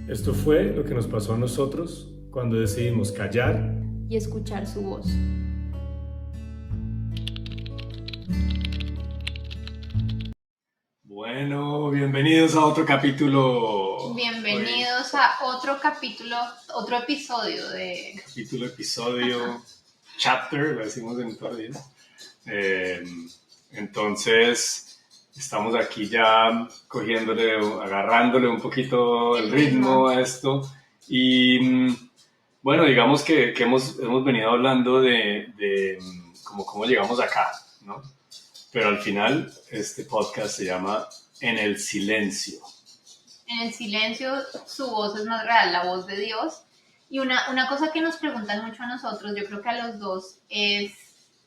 Esto fue lo que nos pasó a nosotros cuando decidimos callar y escuchar su voz. Bueno, bienvenidos a otro capítulo. Bienvenidos a otro capítulo, otro episodio de... Episodio, chapter, lo decimos en portugués. Entonces, estamos aquí ya agarrándole un poquito el ritmo a esto. Y bueno, digamos que hemos venido hablando de cómo llegamos acá, ¿no? Pero al final, este podcast se llama En el Silencio. En el silencio, su voz es más real, la voz de Dios. Y una cosa que nos preguntan mucho a nosotros, yo creo que a los dos, es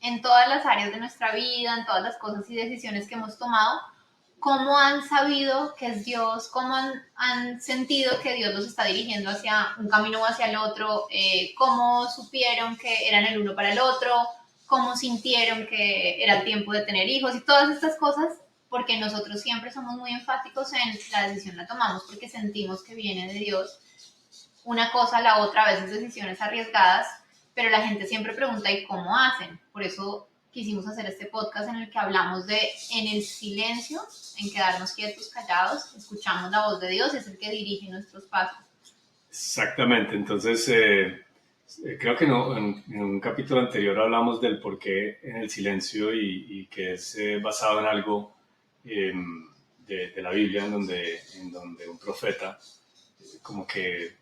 en todas las áreas de nuestra vida, en todas las cosas y decisiones que hemos tomado, ¿cómo han sabido que es Dios? ¿Cómo han sentido que Dios los está dirigiendo hacia un camino o hacia el otro? ¿Cómo supieron que eran el uno para el otro? ¿Cómo sintieron que era el tiempo de tener hijos? Y todas estas cosas, porque nosotros siempre somos muy enfáticos en la decisión la tomamos porque sentimos que viene de Dios. Una cosa, la otra, a veces decisiones arriesgadas, pero la gente siempre pregunta, ¿y cómo hacen? Por eso quisimos hacer este podcast en el que hablamos de en el silencio, en quedarnos quietos, callados, escuchamos la voz de Dios, es el que dirige nuestros pasos. Exactamente, entonces creo que no, en un capítulo anterior hablamos del por qué en el silencio y que es basado en algo de la Biblia en donde un profeta como que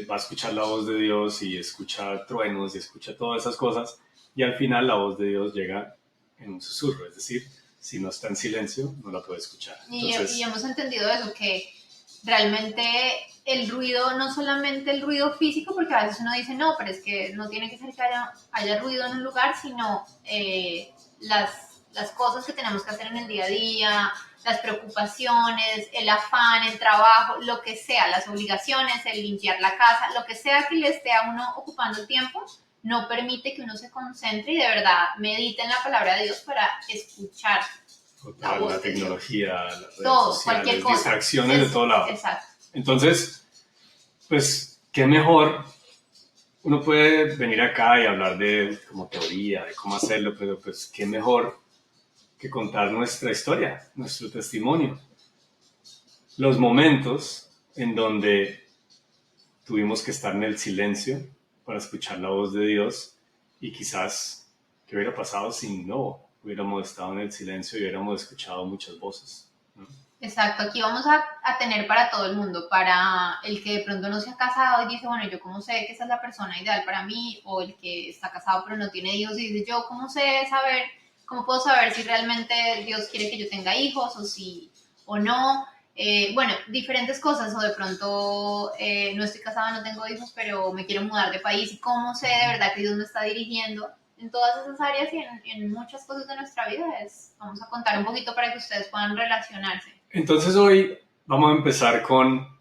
va a escuchar la voz de Dios y escucha truenos y escucha todas esas cosas y al final la voz de Dios llega en un susurro, es decir, si no está en silencio no la puede escuchar. Entonces, y hemos entendido eso, que realmente el ruido, no solamente el ruido físico, porque a veces uno dice, no, pero es que no tiene que ser que haya ruido en un lugar, sino las cosas que tenemos que hacer en el día a día, las preocupaciones, el afán, el trabajo, lo que sea, las obligaciones, el limpiar la casa, lo que sea que le esté a uno ocupando el tiempo, no permite que uno se concentre y de verdad medite en la palabra de Dios para escuchar la tecnología, las redes todo, sociales, cualquier cosa. distracciones de todo lado. Exacto. Entonces, pues, qué mejor. Uno puede venir acá y hablar de como teoría, de cómo hacerlo, pero pues qué mejor que contar nuestra historia, nuestro testimonio. Los momentos en donde tuvimos que estar en el silencio para escuchar la voz de Dios y quizás qué hubiera pasado si no hubiéramos estado en el silencio y hubiéramos escuchado muchas voces, ¿no? Exacto, aquí vamos a tener para todo el mundo, para el que de pronto no se ha casado y dice, bueno, yo cómo sé que esa es la persona ideal para mí, o el que está casado pero no tiene hijos y dice, yo cómo cómo puedo saber si realmente Dios quiere que yo tenga hijos o no. Bueno, diferentes cosas, o de pronto no estoy casada, no tengo hijos, pero me quiero mudar de país y cómo sé de verdad que Dios me está dirigiendo. En todas esas áreas y en muchas cosas de nuestra vida vamos a contar un poquito para que ustedes puedan relacionarse. Entonces hoy vamos a empezar con,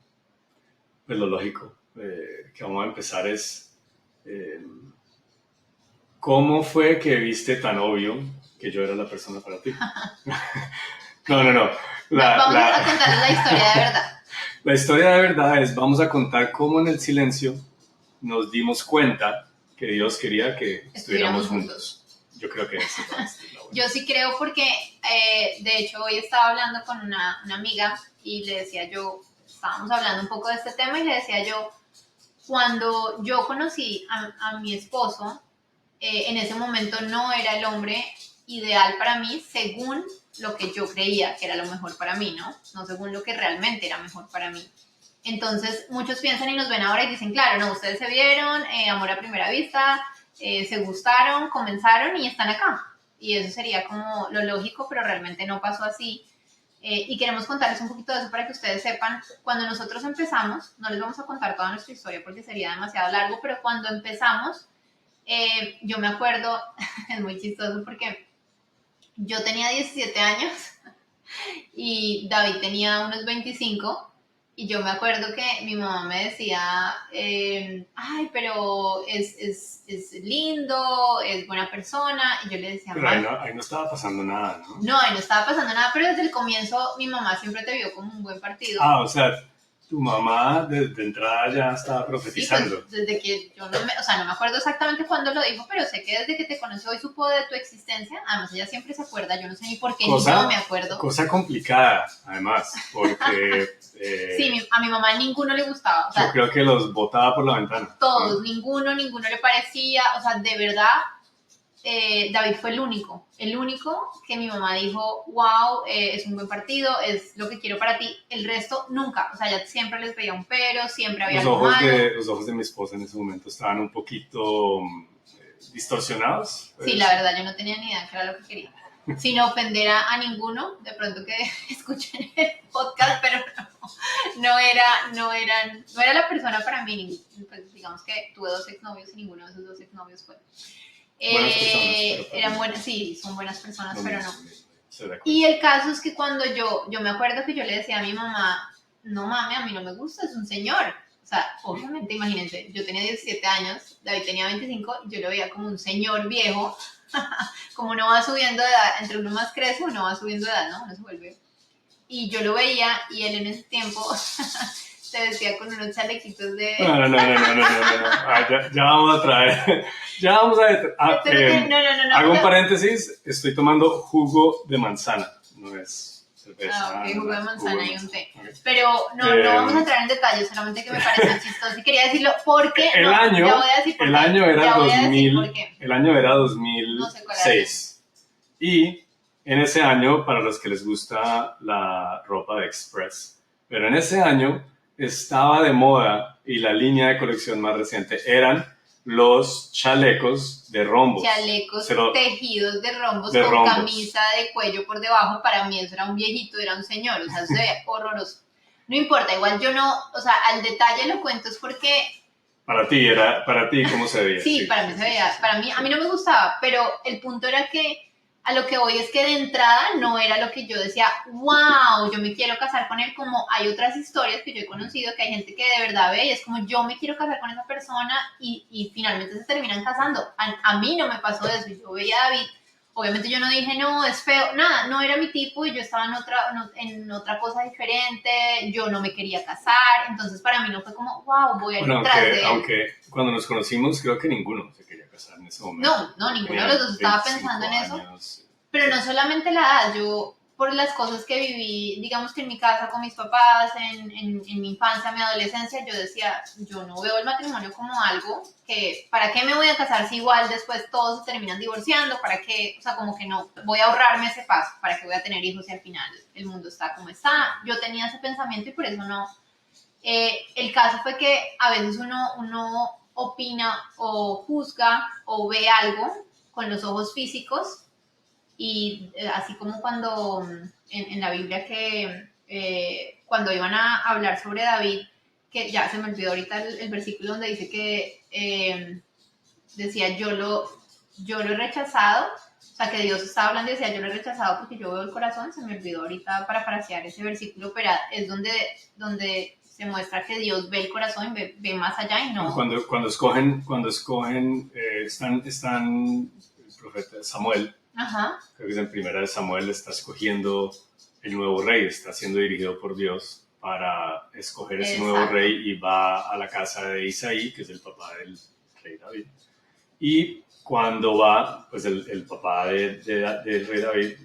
pues lo lógico, que vamos a empezar es, ¿cómo fue que viste tan obvio que yo era la persona para ti? No. Vamos a contarles la historia de verdad. La historia de verdad es, vamos a contar cómo en el silencio nos dimos cuenta que Dios quería que estuviéramos juntos. Yo creo que eso es la buena. Yo sí creo porque, de hecho, hoy estaba hablando con una amiga y le decía yo, estábamos hablando un poco de este tema y le decía yo, cuando yo conocí a mi esposo, en ese momento no era el hombre ideal para mí según lo que yo creía que era lo mejor para mí, ¿no? No según lo que realmente era mejor para mí. Entonces, muchos piensan y nos ven ahora y dicen, claro, no, ustedes se vieron, amor a primera vista, se gustaron, comenzaron y están acá. Y eso sería como lo lógico, pero realmente no pasó así. Y queremos contarles un poquito de eso para que ustedes sepan, cuando nosotros empezamos, no les vamos a contar toda nuestra historia porque sería demasiado largo, pero cuando empezamos, yo me acuerdo, es muy chistoso porque yo tenía 17 años y David tenía unos 25 y yo me acuerdo que mi mamá me decía, ay, pero es lindo, es buena persona, y yo le decía, pero ahí no estaba pasando nada, ¿no? No, ahí no estaba pasando nada, pero desde el comienzo mi mamá siempre te vio como un buen partido. Ah, o sea, tu mamá de entrada ya estaba Sí, profetizando. pues, desde que yo no me acuerdo exactamente cuándo lo dijo, pero sé que desde que te conoció y supo de tu existencia, además ella siempre se acuerda, yo no sé ni por qué ni yo me acuerdo. Cosa complicada, además, porque... sí, a mi mamá ninguno le gustaba. O sea, yo creo que los botaba por la ventana. Todos, ¿no? ninguno le parecía, o sea, de verdad, David fue el único que mi mamá dijo, wow, es un buen partido, es lo que quiero para ti. El resto nunca, o sea, ella siempre les veía un pero, siempre había algo malo. Los ojos de mi esposa en ese momento estaban un poquito distorsionados. Sí, la verdad, yo no tenía ni idea de qué era lo que quería. Sin ofender a ninguno, de pronto que escuchen el podcast, pero no era la persona para mí. Pues digamos que tuve 2 exnovios y ninguno de esos 2 exnovios fue. Buenas personas, eran buenas, sí, son buenas personas, no, pero no. Y el caso es que cuando yo me acuerdo que yo le decía a mi mamá, no mami, a mí no me gusta, es un señor. O sea, obviamente, imagínense, yo tenía 17 años, David tenía 25, y yo lo veía como un señor viejo, como uno va subiendo de edad, entre uno más crece, uno va subiendo de edad, ¿no? Uno se vuelve. Y yo lo veía, y él en ese tiempo se vestía con unos chalequitos de... No. Ya vamos a traer... Ya vamos a... hago un paréntesis, estoy tomando jugo de manzana, no es cerveza. Ok, jugo de manzana y un té. Okay. Pero no vamos a entrar en detalles, solamente que me pareció chistoso y quería decirlo porque... El año era 2000, el año era 2006. Y en ese año, para los que les gusta la ropa de Express, pero en ese año estaba de moda y la línea de colección más reciente eran los chalecos de rombos. Chalecos tejidos de rombos con camisa de cuello por debajo. Para mí eso era un viejito, era un señor, o sea, se veía horroroso. No importa, igual yo no, o sea, al detalle lo cuento es porque... Para ti, ¿cómo se veía? Sí, para mí se veía, a mí no me gustaba, pero el punto era que a lo que voy es que de entrada no era lo que yo decía, wow, yo me quiero casar con él, como hay otras historias que yo he conocido, que hay gente que de verdad ve y es como yo me quiero casar con esa persona y finalmente se terminan casando. A mí no me pasó eso, yo veía a David, obviamente yo no dije, no, es feo, nada, no era mi tipo y yo estaba en otra cosa diferente, yo no me quería casar, entonces para mí no fue como, wow, voy a ir detrás de él. Aunque cuando nos conocimos creo que ninguno se quería casar en ese momento. No, ninguno de los dos estaba pensando en eso. Pero no solamente la edad, yo por las cosas que viví, digamos que en mi casa con mis papás, en mi infancia, mi adolescencia, yo decía, yo no veo el matrimonio como algo que, ¿para qué me voy a casar si igual después todos se terminan divorciando? ¿Para qué? O sea, como que no, voy a ahorrarme ese paso, ¿para qué voy a tener hijos si al final el mundo está como está? Yo tenía ese pensamiento y por eso no. El caso fue que a veces uno opina o juzga o ve algo con los ojos físicos. Y así como cuando en la Biblia que cuando iban a hablar sobre David, que ya se me olvidó ahorita el versículo donde dice que decía yo lo he rechazado, o sea que Dios estaba hablando y decía yo lo he rechazado porque yo veo el corazón, se me olvidó ahorita parafrasear ese versículo, pero es donde se muestra que Dios ve el corazón, ve más allá y no... Cuando escogen están el profeta Samuel. Ajá. Creo que es en Primera de Samuel, está escogiendo el nuevo rey, está siendo dirigido por Dios para escoger ese nuevo rey y va a la casa de Isaí, que es el papá del rey David. Y cuando va, pues el papá del rey David,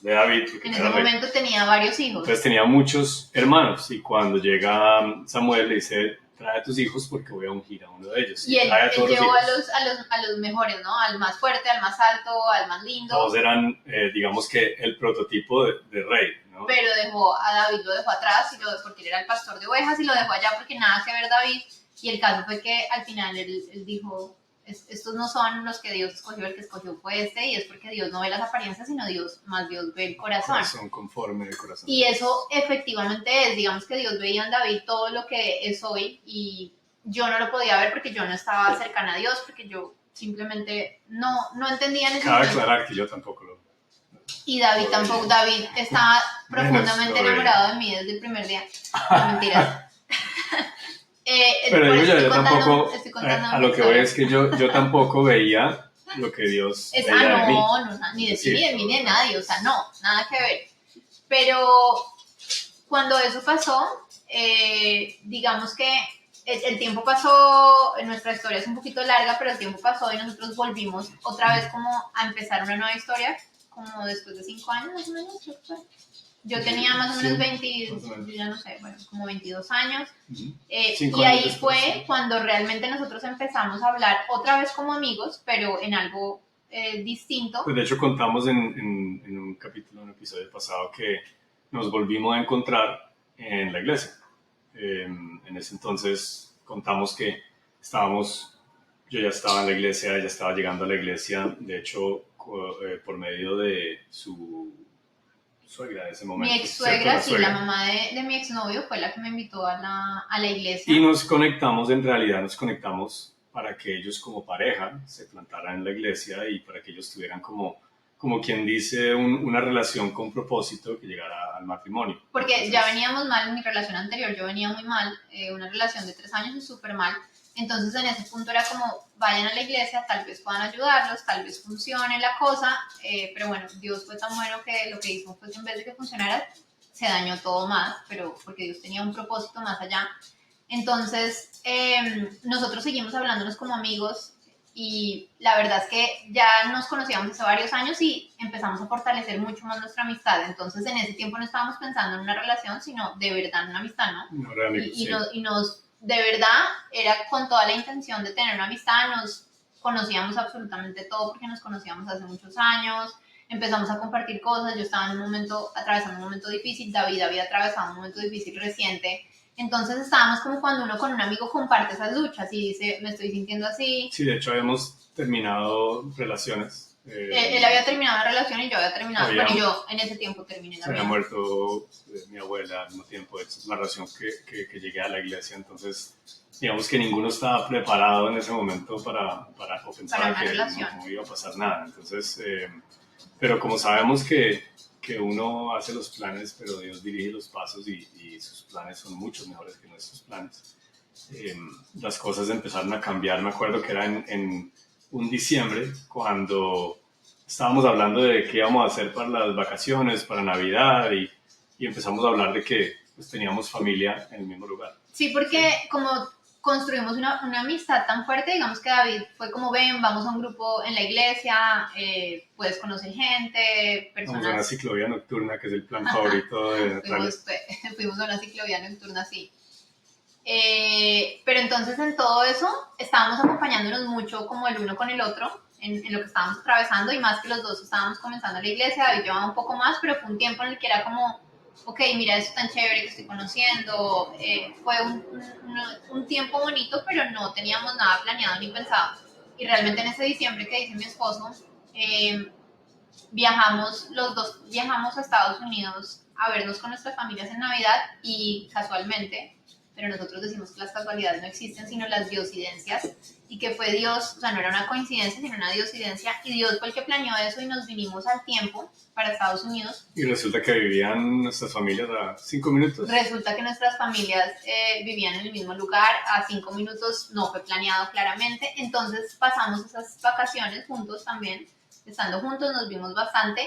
de David, en ese momento tenía varios hijos. Entonces tenía muchos hermanos y cuando llega Samuel le dice, trae a tus hijos porque voy a ungir a uno de ellos. Y él llevó a los mejores, ¿no? Al más fuerte, al más alto, al más lindo. Todos eran, digamos que el prototipo de rey, ¿no? Pero David lo dejó atrás porque él era el pastor de ovejas y lo dejó allá porque nada que ver David. Y el caso fue que al final él dijo, estos no son los que Dios escogió, el que escogió fue este, y es porque Dios no ve las apariencias, sino Dios ve el corazón. Corazón conforme el corazón. Y eso efectivamente es, digamos que Dios veía en David todo lo que es hoy, y yo no lo podía ver porque yo no estaba cercana a Dios, porque yo simplemente no entendía en ese momento. Cabe aclarar que yo tampoco lo... Y David tampoco, David estaba profundamente enamorado de mí desde el primer día. No, mentiras. Pero yo tampoco, a lo que voy es que yo tampoco veía lo que Dios veía de mí. No, ni de ti, ni de mí, ni de nadie, o sea, no, nada que ver. Pero cuando eso pasó, digamos que el tiempo pasó, nuestra historia es un poquito larga, pero el tiempo pasó y nosotros volvimos otra vez como a empezar una nueva historia, como después de 5 años más o menos, creo que fue. Yo tenía más o menos 20, yo ya no sé, bueno, como 22 años. Y ahí fue cuando realmente nosotros empezamos a hablar otra vez como amigos, pero en algo distinto. Pues de hecho contamos en un capítulo, en un episodio pasado, que nos volvimos a encontrar en la iglesia. En ese entonces contamos que yo ya estaba en la iglesia, ella estaba llegando a la iglesia, de hecho por medio de su suegra de ese momento. Mi ex suegra, sí, la mamá de mi exnovio fue la que me invitó a la iglesia. Y nos conectamos, en realidad nos conectamos para que ellos como pareja se plantaran en la iglesia y para que ellos tuvieran como quien dice una relación con propósito que llegara al matrimonio. Porque entonces, ya veníamos mal en mi relación anterior, yo venía muy mal, una relación de 3 años y súper mal. Entonces en ese punto era como, vayan a la iglesia, tal vez puedan ayudarlos, tal vez funcione la cosa, pero bueno, Dios fue tan bueno que lo que hizo fue que en vez de que funcionara, se dañó todo más, pero porque Dios tenía un propósito más allá. Entonces nosotros seguimos hablándonos como amigos y la verdad es que ya nos conocíamos hace varios años y empezamos a fortalecer mucho más nuestra amistad. Entonces en ese tiempo no estábamos pensando en una relación, sino de verdad en una amistad, ¿no? No, realmente, y nos de verdad, era con toda la intención de tener una amistad, nos conocíamos absolutamente todo porque nos conocíamos hace muchos años, empezamos a compartir cosas, yo estaba atravesando un momento difícil, David había atravesado un momento difícil reciente, entonces estábamos como cuando uno con un amigo comparte esas luchas y dice, me estoy sintiendo así. Sí, de hecho habíamos terminado relaciones. Él había terminado la relación y yo había terminado, y yo en ese tiempo terminé la Se había muerto mi abuela al mismo tiempo, esa es la razón que llegué a la iglesia, entonces digamos que ninguno estaba preparado en ese momento para pensar que no iba a pasar nada, entonces, pero como sabemos que uno hace los planes, pero Dios dirige los pasos y sus planes son mucho mejores que nuestros planes, las cosas empezaron a cambiar. Me acuerdo que era en un diciembre cuando estábamos hablando de qué íbamos a hacer para las vacaciones, para Navidad y empezamos a hablar de que pues, teníamos familia en el mismo lugar. Sí, porque como construimos una amistad tan fuerte, digamos que David fue como, ven, vamos a un grupo en la iglesia, puedes conocer gente, personas... Vamos a una ciclovía nocturna, que es el plan favorito de Natales. Fuimos a una ciclovía nocturna, sí. Pero entonces en todo eso estábamos acompañándonos mucho como el uno con el otro en lo que estábamos atravesando y más que los dos estábamos comenzando la iglesia, David llevaba un poco más, pero fue un tiempo en el que era como, ok, mira esto tan chévere que estoy conociendo, fue un tiempo bonito, pero no teníamos nada planeado ni pensado. Y realmente en ese diciembre que dice mi esposo, los dos viajamos a Estados Unidos a vernos con nuestras familias en Navidad y casualmente, pero nosotros decimos que las casualidades no existen, sino las diosidencias, y que fue Dios, o sea, no era una coincidencia, sino una diosidencia, y Dios fue el que planeó eso y nos vinimos al tiempo para Estados Unidos. Y resulta que vivían nuestras familias a 5 minutos. Resulta que nuestras familias vivían en el mismo lugar, a 5 minutos, no fue planeado claramente, entonces pasamos esas vacaciones juntos también, estando juntos nos vimos bastante,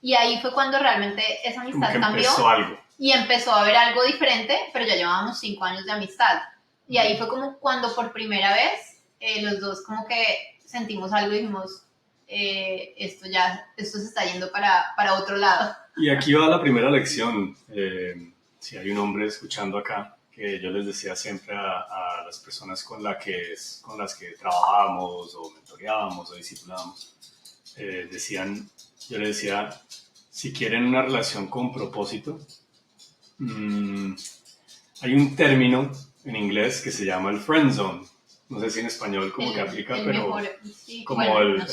y ahí fue cuando realmente esa amistad cambió. Empezó algo. Y empezó a haber algo diferente, pero ya llevábamos 5 años de amistad. Y ahí fue como cuando por primera vez los dos como que sentimos algo y dijimos, esto se está yendo para otro lado. Y aquí va la primera lección. Si hay un hombre escuchando acá, que yo les decía siempre a las personas con las que trabajábamos o mentoreábamos o discipulábamos, yo les decía, si quieren una relación con propósito, hay un término en inglés que se llama el friend zone. No sé si en español como que aplica, pero mejor, sí, como bueno,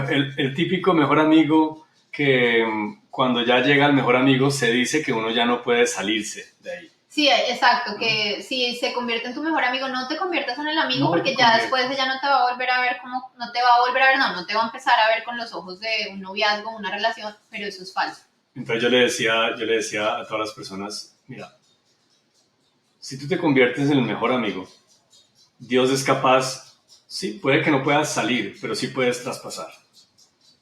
el típico mejor amigo que cuando ya llega el mejor amigo se dice que uno ya no puede salirse de ahí. Sí, exacto, que si se convierte en tu mejor amigo, no te conviertas en el amigo porque ya después ella no te va a volver a ver como, no te va a empezar a ver con los ojos de un noviazgo, una relación, pero eso es falso. Entonces yo le decía a todas las personas, mira, si tú te conviertes en el mejor amigo, Dios es capaz, sí, puede que no puedas salir, pero sí puedes traspasar.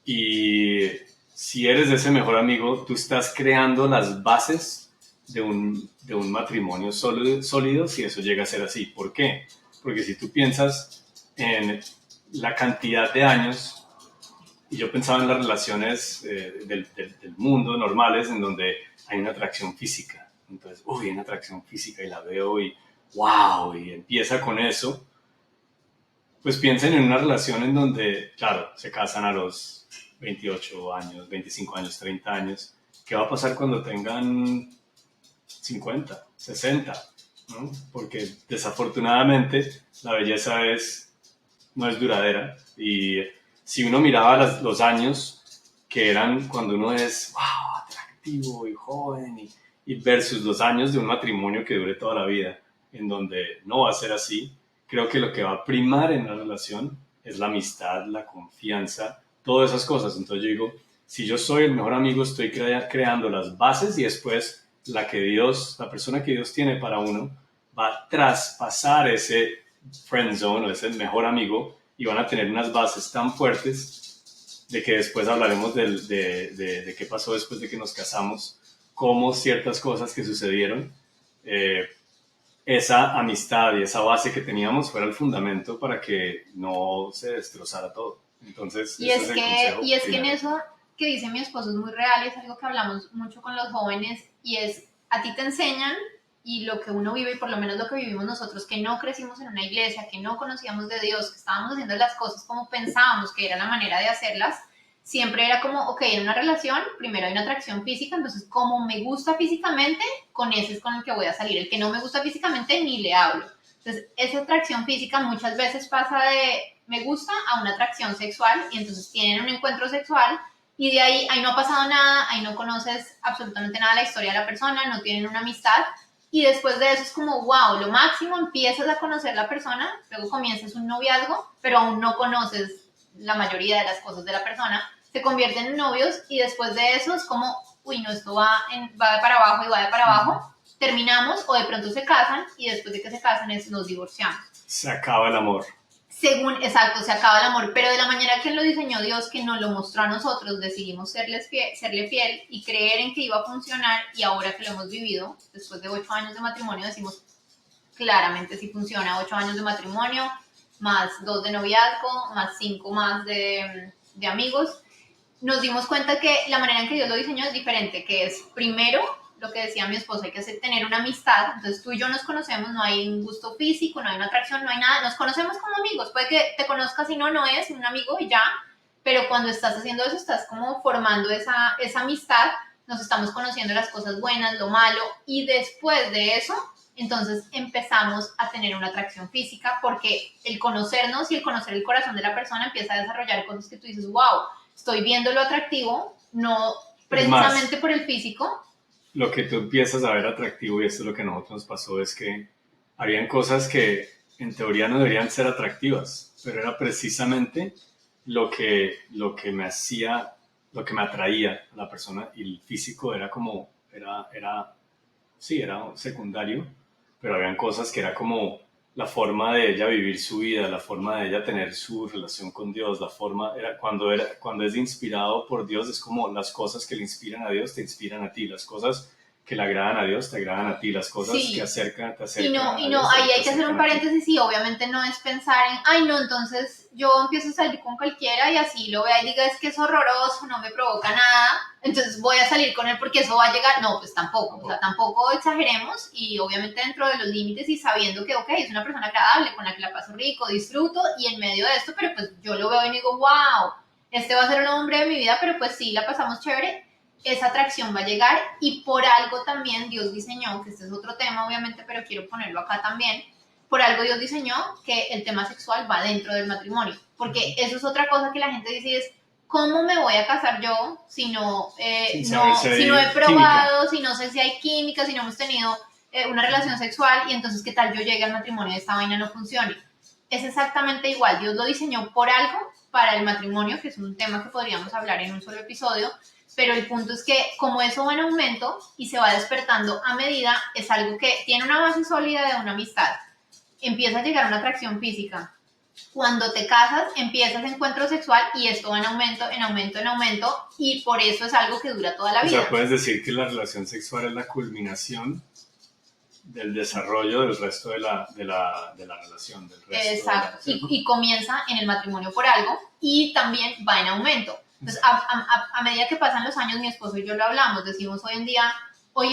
Y si eres ese mejor amigo, tú estás creando las bases de un matrimonio sólido si eso llega a ser así. ¿Por qué? Porque si tú piensas en la cantidad de años, y yo pensaba en las relaciones del mundo normales en donde hay una atracción física. Entonces, hay una atracción física y la veo y wow, y empieza con eso. Pues piensen en una relación en donde, claro, se casan a los 28 años, 25 años, 30 años. ¿Qué va a pasar cuando tengan 50, 60? ¿No? Porque desafortunadamente la belleza no es duradera. Y si uno miraba los años que eran cuando uno es, wow, atractivo y joven, y versus los años de un matrimonio que dure toda la vida, en donde no va a ser así, creo que lo que va a primar en la relación es la amistad, la confianza, todas esas cosas. Entonces yo digo, si yo soy el mejor amigo, estoy creando las bases y después la persona que Dios tiene para uno va a traspasar ese friend zone o ese mejor amigo y van a tener unas bases tan fuertes de que después hablaremos de qué pasó después de que nos casamos, cómo ciertas cosas que sucedieron, esa amistad y esa base que teníamos fuera el fundamento para que no se destrozara todo. Entonces, y ese es es el que, consejo y es que en primero. eso que dice mi esposo es muy real y es algo que hablamos mucho con los jóvenes y es, a ti te enseñan y lo que uno vive, y por lo menos lo que vivimos nosotros, que no crecimos en una iglesia, que no conocíamos de Dios, que estábamos haciendo las cosas como pensábamos que era la manera de hacerlas, siempre era como, ok, en una relación, primero hay una atracción física, entonces como me gusta físicamente, con ese es con el que voy a salir. El que no me gusta físicamente, ni le hablo. Entonces, esa atracción física muchas veces pasa de me gusta a una atracción sexual y entonces tienen un encuentro sexual y de ahí no ha pasado nada, ahí no conoces absolutamente nada de la historia de la persona, no tienen una amistad y después de eso es como, wow, lo máximo, empiezas a conocer a la persona, luego comienzas un noviazgo, pero aún no conoces la mayoría de las cosas de la persona, se convierten en novios y después de eso es como, uy, no, esto va de para abajo y va de para abajo, terminamos o de pronto se casan y después de que se casan nos divorciamos. Se acaba el amor. Exacto, se acaba el amor, pero de la manera que lo diseñó Dios, que nos lo mostró a nosotros, decidimos serle fiel y creer en que iba a funcionar y ahora que lo hemos vivido, después de 8 años de matrimonio, decimos claramente si funciona, 8 años de matrimonio, más 2 de noviazgo, más 5 más de amigos, nos dimos cuenta que la manera en que Dios lo diseñó es diferente, que es primero lo que decía mi esposo, hay que tener una amistad, entonces tú y yo nos conocemos, no hay un gusto físico, no hay una atracción, no hay nada, nos conocemos como amigos, puede que te conozcas y no es un amigo y ya, pero cuando estás haciendo eso estás como formando esa amistad, nos estamos conociendo las cosas buenas, lo malo, y después de eso, entonces empezamos a tener una atracción física, porque el conocernos y el conocer el corazón de la persona empieza a desarrollar cosas que tú dices, wow, estoy viendo lo atractivo, no precisamente Más, por el físico. lo que tú empiezas a ver atractivo, y esto es lo que a nosotros nos pasó, es que habían cosas que en teoría no deberían ser atractivas, pero era precisamente lo que me hacía, lo que me atraía a la persona, y el físico era como, sí, era secundario, pero habían cosas que era como la forma de ella vivir su vida, la forma de ella tener su relación con Dios, la forma, cuando es inspirado por Dios, es como las cosas que le inspiran a Dios te inspiran a ti, las cosas que le agradan a Dios te agradan a ti, las cosas que Sí, te y acercan no, a y no, Dios ahí te hay que hacer un acercan a ti. paréntesis y obviamente no es pensar en, ay no, entonces yo empiezo a salir con cualquiera y así lo vea y diga es que es horroroso, no me provoca nada, entonces voy a salir con él porque eso va a llegar, no, pues tampoco, o sea, tampoco exageremos y obviamente dentro de los límites y sabiendo que, ok, es una persona agradable, con la que la paso rico, disfruto y en medio de esto, pero pues yo lo veo y digo, wow, este va a ser un hombre de mi vida, pero pues sí, la pasamos chévere, esa atracción va a llegar y por algo también Dios diseñó, que este es otro tema obviamente, pero quiero ponerlo acá también, por algo Dios diseñó que el tema sexual va dentro del matrimonio, porque eso es otra cosa que la gente dice es, ¿cómo me voy a casar yo si no, Sin saber si si no he hay química. probado, si no sé si hay química, si no hemos tenido una relación sexual y entonces qué tal yo llegue al matrimonio y esta vaina no funcione? Es exactamente igual, Dios lo diseñó por algo para el matrimonio, que es un tema que podríamos hablar en un solo episodio, pero el punto es que como eso va en aumento y se va despertando a medida, es algo que tiene una base sólida de una amistad. Empieza a llegar una atracción física Cuando te casas, empiezas encuentro sexual y esto va en aumento, en aumento, en aumento, y por eso es algo que dura toda la vida. O sea, puedes decir que la relación sexual es la culminación del desarrollo del resto de la relación. Del resto. Exacto, y comienza en el matrimonio por algo y también va en aumento. Entonces, a medida que pasan los años, mi esposo y yo lo hablamos, decimos hoy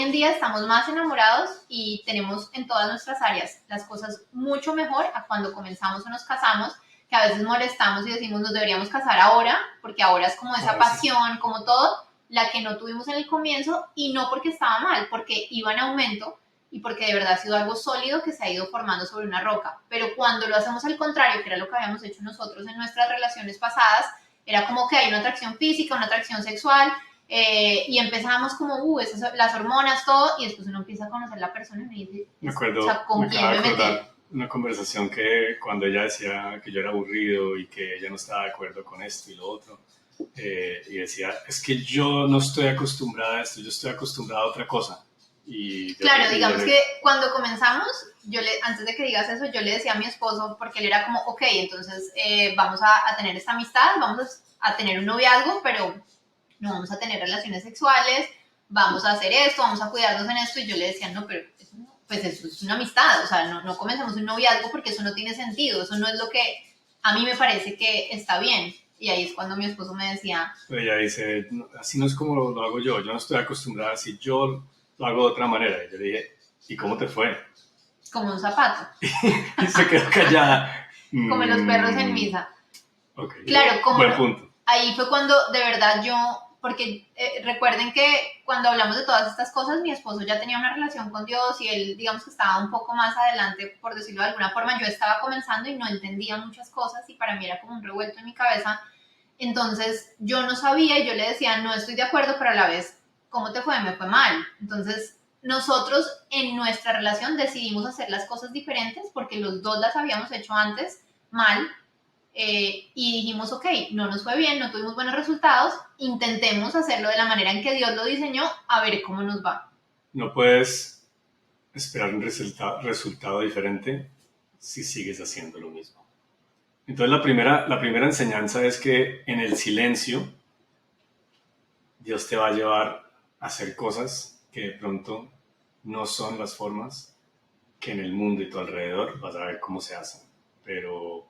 en día estamos más enamorados y tenemos en todas nuestras áreas las cosas mucho mejor a cuando comenzamos o nos casamos, que a veces molestamos y decimos nos deberíamos casar ahora, porque ahora es como esa pasión, como todo, la que no tuvimos en el comienzo, y no porque estaba mal, porque iba en aumento y porque de verdad ha sido algo sólido que se ha ido formando sobre una roca. Pero cuando lo hacemos al contrario, que era lo que habíamos hecho nosotros en nuestras relaciones pasadas, era como que hay una atracción física, una atracción sexual, y empezamos como, las hormonas, todo, y después uno empieza a conocer a la persona y me dice, me acuerdo, o sea, ¿con quién me metí? Una conversación que cuando ella decía que yo era aburrido y que ella no estaba de acuerdo con esto y lo otro, y decía, es que yo no estoy acostumbrada a esto, yo estoy acostumbrada a otra cosa. Claro, digamos que cuando comenzamos, antes de que digas eso, yo le decía a mi esposo, porque él era como, ok, entonces vamos a tener esta amistad, vamos a tener un noviazgo, pero no vamos a tener relaciones sexuales, vamos a hacer esto, vamos a cuidarnos en esto, y yo le decía, no, pero pues eso es una amistad, o sea, no comencemos un noviazgo porque eso no tiene sentido, eso no es lo que a mí me parece que está bien. Y ahí es cuando mi esposo me decía... Pero ella dice, no, así no es como lo hago yo no estoy acostumbrada así, yo lo hago de otra manera. Y yo le dije, ¿y cómo te fue? Como un zapato. Y se quedó callada. Como los perros en misa. Okay, claro, como buen punto. Ahí fue cuando de verdad porque recuerden que cuando hablamos de todas estas cosas, mi esposo ya tenía una relación con Dios y él, digamos que estaba un poco más adelante, por decirlo de alguna forma. Yo estaba comenzando y no entendía muchas cosas y para mí era como un revuelto en mi cabeza. Entonces yo no sabía y yo le decía, no estoy de acuerdo, pero a la vez, ¿cómo te fue? Me fue mal. Entonces nosotros en nuestra relación decidimos hacer las cosas diferentes porque los dos las habíamos hecho antes mal. Y dijimos, ok, no nos fue bien, no tuvimos buenos resultados, intentemos hacerlo de la manera en que Dios lo diseñó, a ver cómo nos va. No puedes esperar un resultado diferente si sigues haciendo lo mismo. Entonces la primera enseñanza es que en el silencio Dios te va a llevar a hacer cosas que de pronto no son las formas que en el mundo y tu alrededor vas a ver cómo se hacen. Pero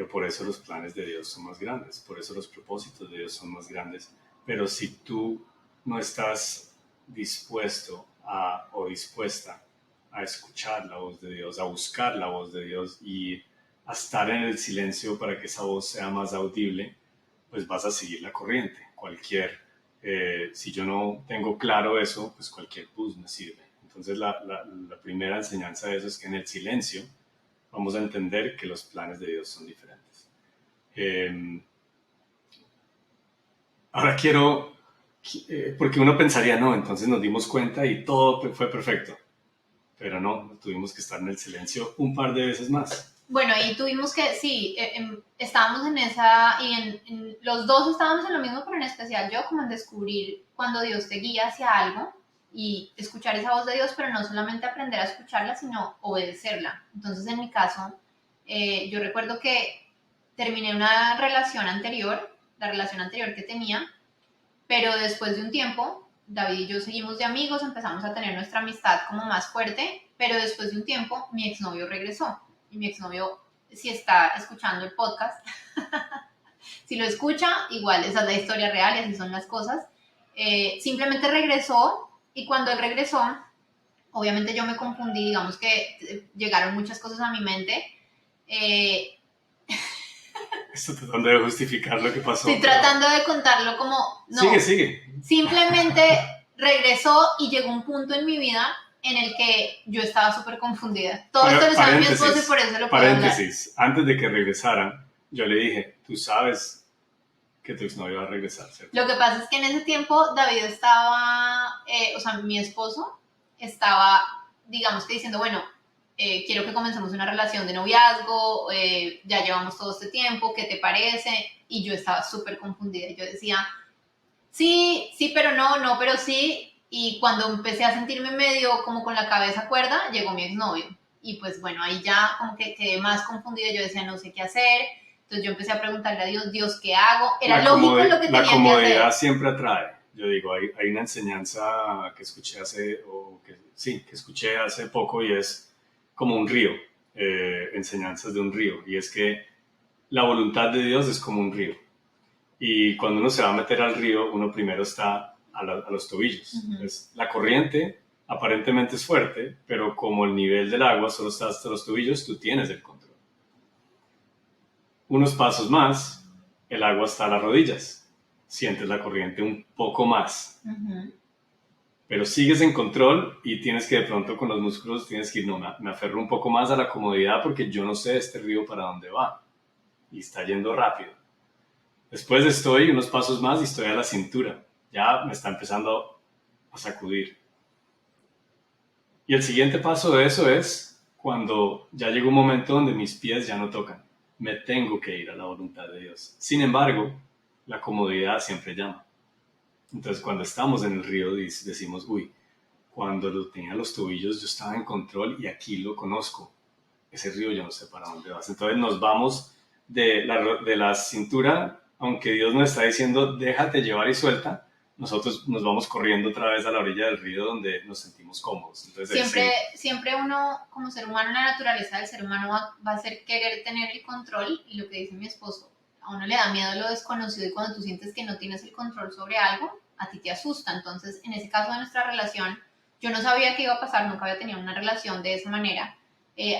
por eso los planes de Dios son más grandes, por eso los propósitos de Dios son más grandes. Pero si tú no estás dispuesto o dispuesta a escuchar la voz de Dios, a buscar la voz de Dios y a estar en el silencio para que esa voz sea más audible, pues vas a seguir la corriente. Si yo no tengo claro eso, pues cualquier bus me sirve. Entonces la primera enseñanza de eso es que en el silencio vamos a entender que los planes de Dios son diferentes. Ahora quiero, porque uno pensaría, no, entonces nos dimos cuenta y todo fue perfecto. Pero no, tuvimos que estar en el silencio un par de veces más. Bueno, y tuvimos que, sí, estábamos en esa, y los dos estábamos en lo mismo, pero en especial yo, como en descubrir cuando Dios te guía hacia algo y escuchar esa voz de Dios, pero no solamente aprender a escucharla, sino obedecerla. Entonces, en mi caso, yo recuerdo que terminé una relación anterior, la relación anterior que tenía, pero después de un tiempo, David y yo seguimos de amigos, empezamos a tener nuestra amistad como más fuerte, pero después de un tiempo mi exnovio regresó. Y mi exnovio, si está escuchando el podcast, si lo escucha, igual, esa es la historia real y así son las cosas. Simplemente regresó y cuando él regresó, obviamente yo me confundí, digamos que llegaron muchas cosas a mi mente. Estoy tratando de justificar lo que pasó. Estoy tratando de contarlo como... No, sigue. Simplemente regresó y llegó un punto en mi vida en el que yo estaba súper confundida. Todo esto lo sabe mi esposo y por eso lo puedo hablar. Antes de que regresaran, yo le dije, tú sabes que tu exnovio va a regresar, ¿cierto? Lo que pasa es que en ese tiempo David estaba, mi esposo estaba, digamos que diciendo, bueno, quiero que comencemos una relación de noviazgo, ya llevamos todo este tiempo, ¿qué te parece? Y yo estaba súper confundida. Yo decía, sí, pero no, pero sí. Y cuando empecé a sentirme medio como con la cabeza cuerda, llegó mi exnovio. y pues bueno, ahí ya como que quedé más confundida, yo decía no sé qué hacer, entonces yo empecé a preguntarle a Dios, Dios, ¿qué hago? Era lógico lo que tenía que hacer. La comodidad siempre atrae. Yo digo, hay una enseñanza que escuché que escuché hace poco y es como un río, enseñanzas de un río, y es que la voluntad de Dios es como un río. Y cuando uno se va a meter al río, uno primero está a los tobillos. Entonces, la corriente aparentemente es fuerte, pero como el nivel del agua solo está hasta los tobillos, tú tienes el control. Unos pasos más, el agua está a las rodillas. Sientes la corriente un poco más. Pero sigues en control y tienes que de pronto con los músculos tienes que ir, no, me aferro un poco más a la comodidad porque yo no sé este río para dónde va. Y está yendo rápido. Después estoy unos pasos más y estoy a la cintura. Ya me está empezando a sacudir. Y el siguiente paso de eso es cuando ya llega un momento donde mis pies ya no tocan. Me tengo que ir a la voluntad de Dios. Sin embargo, la comodidad siempre llama. Entonces, cuando estamos en el río, decimos, uy, cuando lo tenía los tobillos yo estaba en control y aquí lo conozco. Ese río yo no sé para dónde vas. Entonces nos vamos de la cintura, aunque Dios nos está diciendo, déjate llevar y suelta, nosotros nos vamos corriendo otra vez a la orilla del río donde nos sentimos cómodos. Entonces, siempre uno, como ser humano, la naturaleza del ser humano va a ser querer tener el control, y lo que dice mi esposo, a uno le da miedo lo desconocido, y cuando tú sientes que no tienes el control sobre algo, a ti te asusta. Entonces, en ese caso de nuestra relación, yo no sabía qué iba a pasar, nunca había tenido una relación de esa manera.